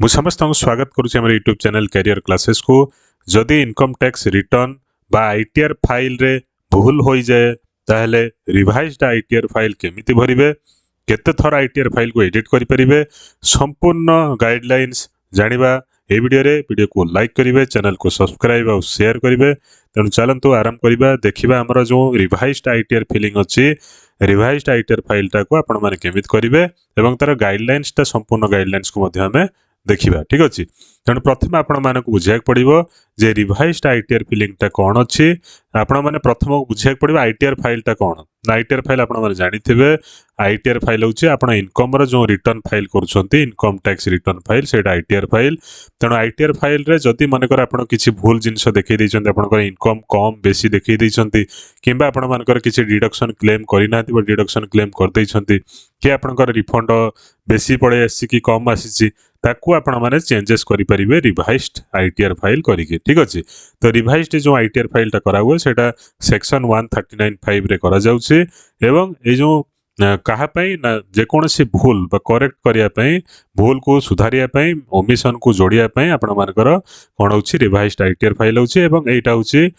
मु समस्त स्वागत करुच्ची आम यूट्यूब चैनल कैरियर क्लासेस को। जदि इनकम टैक्स रिटर्न बा आईटीआर फाइल रे भूल हो जाए ताहले रिवाइज्ड आईटीआर फाइल केमिति भरिबे, केते थर आईटीआर फाइल को एडिट करि परिबे, संपूर्ण गाइडलाइंस जानिबा ए वीडियो को लाइक करिवे, चैनल को सब्सक्राइब और शेयर करिवे। तेणु चलंतु आरंभ करिबा। देखिबा हमर जो रिवाइज्ड आईटीआर फिलिंग अछि, रिवाइज्ड आईटीआर फाइल टा को आपण माने केमिति करिवे एवं तार गाइडलाइंस टा संपूर्ण गाइडलाइंस को मध्य हमें देखिबा। ठीक अछि। तेणु प्रथम आपण मानक बुझाक पड़िबो जे रिवाइज्ड आईटीआर फिलिंग टा कोन अछि। आपण माने प्रथम बुझाक पड़िबो आईटीआर फाइल टा कोन। आईटीआर फाइल आपण माने जानिथिबे, आईटीआर फाइल होछि आपण इनकम रो जो रिटर्न फाइल करूछंती, इनकम टैक्स रिटर्न फाइल, सेटा आईटीआर फाइल। तेणु आईटीआर फाइल रे जदि मानकर आपण किछि भूल जिंस देखै दैछंती, आपनकर इनकम कम बेसी देखै दैछंती, किबा आपण मानकर किछि डिडक्शन क्लेम करि नाथि बा डिडक्शन क्लेम कर दैछंती, कि आपनकर रिफंड बेसी पड़े आसी कि कम आसीछि, ताकू आपण माने चेंजेस करि परिबे रिवाइज्ड आईटीआर फाइल करिके। ठीक अछि। तो रिवाइज्ड जो आईटीआर फाइल टा करा हुए सेटा सेक्शन 1395 रे करा जाउछि एवं ए जो कहा पई ना जे कोनसी भूल बा करेक्ट करिया पई, भूल को सुधारिया पई, ओमिशन को जोड़िया पई आपण मानकर कोन होछि रिवाइज्ड आईटीआर फाइल होछि एवं एटा होछि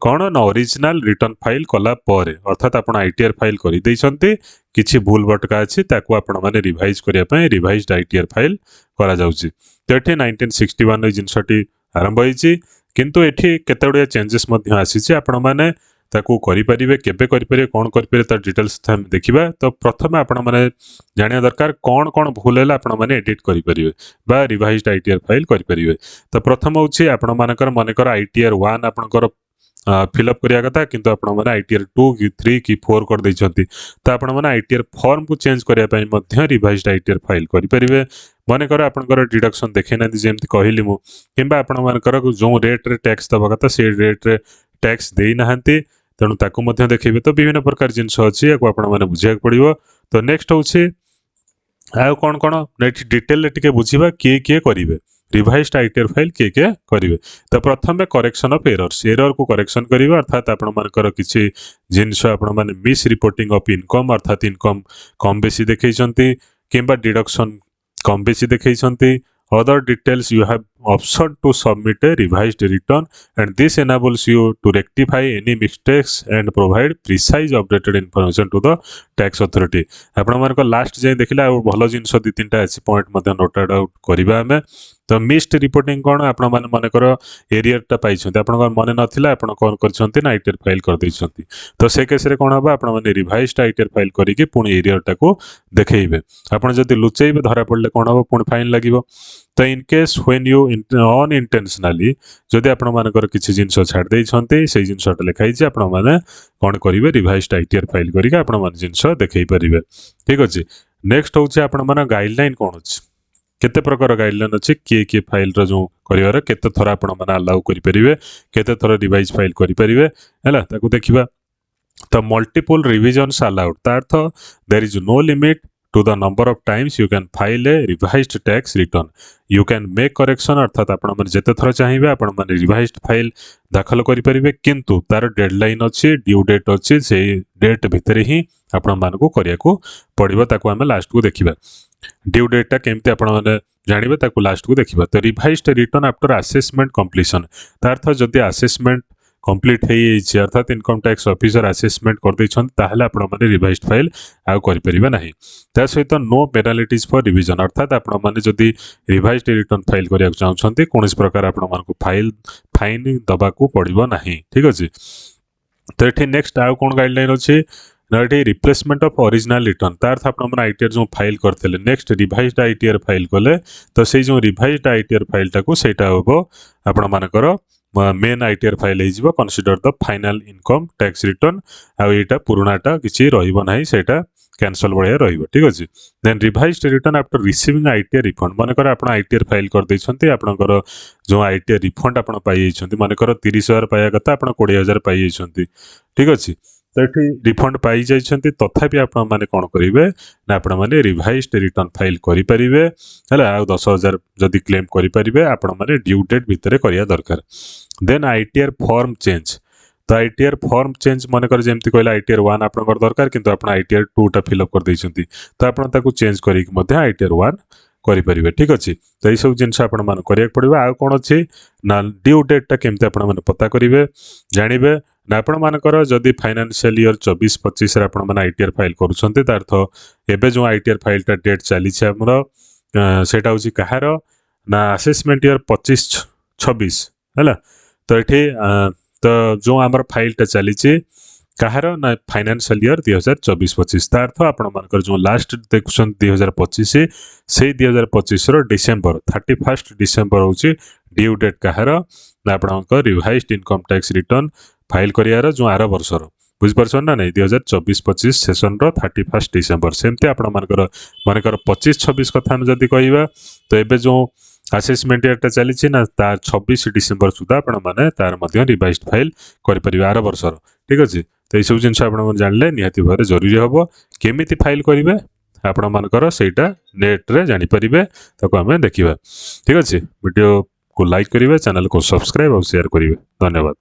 कोन ना ओरिजिनल रिटर्न फाइल कला परे, अर्थात आपण आईटीआर फाइल करि दैछंती, किछि भूल बटका अछि ताकू आपण माने रिवाइज करिया पई रिवाइज्ड आईटीआर फाइल करा जाउछि। तो एठी 1961 रे जिंसटी आरंभ होइछि, किंतु एठी केतेडे चेंजेस मध्य आसीछि। आपण माने ताकू करि परिबे, केबे करि परिबे, कोन करि परिबे, तार डिटेल्स हम देखिबा। तो प्रथम आपण माने जानिया दरकार कोन कोन भूल हैला आपण माने एडिट करि परिबे बा रिवाइज्ड आईटीआर फाइल करि परिबे। तो प्रथम होछि आपण मानकर मनेकर आईटीआर 1 आपनकर फिलअप करिया कथा, किंतु आपण माने आईटीआर 2 कि 3 कि 4 कर दैछंती। तो आपण माने आईटीआर फॉर्म को चेंज करिया पई मध्य रिवाइज्ड आईटीआर फाइल करि परिबे। मनेकर आपनकर डिडक्शन देखै नांती जेमति कहिली मु, किंबा आपण मानकर जो रेट रे टैक्स दबा कथा से रेट रे टैक्स देई नाहंती, तेणु ताकू मध्य देखैबे। तो विभिन्न प्रकार जिंस अछि, याको आपण माने बुझियाक पड़िबो। तो नेक्स्ट होछि आ कोन कोन नेक्स्ट डिटेल टिके बुझिबा, किए करिवे रिवाइज्ड आईटीआर फाइल किए करिवे। तो प्रथम करेक्शन ऑफ एरर्स, एरर को करेक्शन करिवे, अर्थात आपण मानकर किछि जिंस आपण माने मिस रिपोर्टिंग ऑफ इनकम, अर्थात इनकम कम बेसी देखैछंती, किंबा डिडक्शन कम बेसी देखैछंती। Other details you have option to submit a revised return, and this enables you to rectify any mistakes and provide precise updated information to the tax authority. आपण मानक last जे देखिला भलो जिंस दि तीनटा अछि पॉइंट मध्य note out करिबा हमें। तो missed reporting कोन, आपण माने मानेकर एरियर टा पाइछंती, आपण मने नथिला, आपण कोन करछंती ना आईटीआर फाइल कर दैछंती। तो से केस रे कोन हबा, आपण माने रिवाइज्ड आईटीआर फाइल करिके पुणी एरियर टा को देखैबे। आपण जदि लुचैबे धरा पड़ले कोन हबा, पुणी फाइन लागिवो। तो in case when you unintentionally जदि आपण मानकर किछि जिंस छाड़ दैछंती, से जिंसटा लिखाइ जे आपण माने कोन करिवे रिवाइज्ड आईटीआर फाइल करिके आपण माने जिंस देखै परिबे। ठीक अछि। नेक्स्ट होछि आपण माने गाइडलाइन कोन अछि, केते प्रकार गाइडलाइन अछि, किए फाइल रो जो करिवार केते थरा आपण माने अलाउ करि परिबे, केते थरा रिवाइज फाइल करि परिबे, हैला ताकू देखिबा। तो मल्टीपल रिविजन्स अलाउड, ता अर्थ there is no limit to the number of times you can file a revised tax return. You can make correction, अर्थात आपण माने जेते थरा चाहिबे आपण माने रिवाइज्ड फाइल दाखल करि परिबे, किंतु तार डेडलाइन अछि, ड्यू डेट अछि, से डेट भितरे ही आपण मानको करिया को पड़िबो। ताकू हमें लास्ट को देखिबा। ड्यू डेट टा केमते आपण माने जानिबे, ताकू लास्ट को देखिबा। तो revised return after assessment completion, ता अर्थ जदि असेसमेंट कंप्लीट है, अर्थात इनकम टैक्स ऑफिसर असेसमेंट कर दैछन, ताहले आपण माने रिवाइज्ड फाइल आउ करि परिबा नाही। ता सहित नो पेनाल्टीज फॉर रिविजन, अर्थात आपण माने जदि रिवाइज्ड रिटर्न फाइल करिया चाहछंती, कोनस प्रकार आपण मानको फाइन दबा को पड़िबो नाही। ठीक अछि। तो एठी नेक्स्ट आउ कोन गाइडलाइन अछि ना, एठी रिप्लेसमेंट ऑफ ओरिजिनल रिटर्न, ता अर्थ आपण माने आईटीआर जो फाइल करथले नेक्स्ट रिवाइज्ड आईटीआर फाइल कले, तो सेई जो रिवाइज्ड आईटीआर फाइल टाको सेटा होबो आपण मानकर मेन आईटीआर फाइल हो consider the final income tax return. आईटा पुराणाटा किसी रहिबो नाही, सेटा कैंसल बढिया रहिबो। ठीक अछि। Then revised return after receiving ITR refund, मानकर आपण आईटीआर फाइल कर दैछंती, आपनकर जो आईटीआर रिफंड आपण पाई जाइछंती, मानकर 30,000 पाया कथा आपण 20,000 पाई जाइछंती। ठीक अछि। तो एठी रिफंड पाई जाइछंती, तथापि आपण माने कोन करिवे ना, आपण माने रिवाइज्ड रिटर्न फाइल करि परिबे, हला आ 10,000 जदि क्लेम करि परिबे, आपण माने ड्यू डेट भितरे करिया दरकार। देन आईटीआर फॉर्म चेंज, तो आईटीआर फॉर्म चेंज मानकर जेमति कहला आईटीआर 1 आपनकर दरकार, किंतु आपण आईटीआर 2 टा फिलअप कर दैछंती, तो आपण ताकू चेंज करिक मध्ये आईटीआर 1 କରିପାରିବେ ଠିକ୍ ଅଛି। ତ ଏଇସବୁ ଜିନିଷ ଆପଣମାନେ କରିବାକୁ ପଡ଼ିବ। ଆଉ କ'ଣ ଅଛି ନା ଡ୍ୟୁ ଡେଟ୍ଟା କେମିତି ଆପଣମାନେ ପତା କରିବେ ଜାଣିବେ ନା ଆପଣମାନଙ୍କର ଯଦି ଫାଇନାନ୍ସିଆଲ ଇୟର 24-25ରେ ଆପଣମାନେ ITR ଫାଇଲ୍ କରୁଛନ୍ତି ତା ଅର୍ଥ ଏବେ ଯେଉଁ ITR ଫାଇଲ୍ଟା ଡେଟ୍ ଚାଲିଛି ଆମର ସେଇଟା ହେଉଛି କାହାର ନା ଆସେସମେଣ୍ଟ ଇୟର 25-26 ହେଲା। ତ ଏଠି ତ ଯେଉଁ ଆମର ଫାଇଲ୍ଟା ଚାଲିଛି କାହାର ନା ଫାଇନାନ୍ସିଆଲ ଇୟର 2024-25 ତା ଅର୍ଥ ଆପଣମାନଙ୍କର ଯେଉଁ ଲାଷ୍ଟ ଦେଖୁଛନ୍ତି 2025 ସେଇ 2025ର ଡିସେମ୍ବର 31 ଡିସେମ୍ବର ହେଉଛି ଡ୍ୟୁ ଡେଟ୍ କାହାର ନା ଆପଣଙ୍କ revised income tax return file କରିବାର ଯେଉଁ ଆର ବର୍ଷର ବୁଝିପାରୁଛନ୍ତି ନା ନାଇଁ 2024-25 ସେସନର 31 ଡିସେମ୍ବର। ସେମିତି ଆପଣମାନଙ୍କର ମନେକର 25-26 କଥା ଆମେ ଯଦି କହିବା ତ ଏବେ ଯେଉଁ ଆସେସମେଣ୍ଟ ଇୟରଟା ଚାଲିଛି ନା ତା 26 ଡିସେମ୍ବର ସୁଦ୍ଧା ଆପଣମାନେ ତାର ମଧ୍ୟ ରିଭାଇଜ୍ଡ ଫାଇଲ୍ କରିପାରିବେ ଆର ବର୍ଷର ଠିକ୍ ଅଛି। ତ ଏଇସବୁ ଜିନିଷ ଆପଣମାନେ ଜାଣିଲେ ନିହାତି ଭାବରେ ଜରୁରୀ ହେବ। କେମିତି ଫାଇଲ୍ କରିବେ ଆପଣମାନଙ୍କର ସେଇଟା ନେଟ୍ରେ ଜାଣିପାରିବେ ତାକୁ ଆମେ ଦେଖିବା ଠିକ୍ ଅଛି। ଭିଡ଼ିଓକୁ ଲାଇକ୍ କରିବେ ଚ୍ୟାନେଲକୁ ସବସ୍କ୍ରାଇବ୍ ଆଉ ସେୟାର କରିବେ। ଧନ୍ୟବାଦ।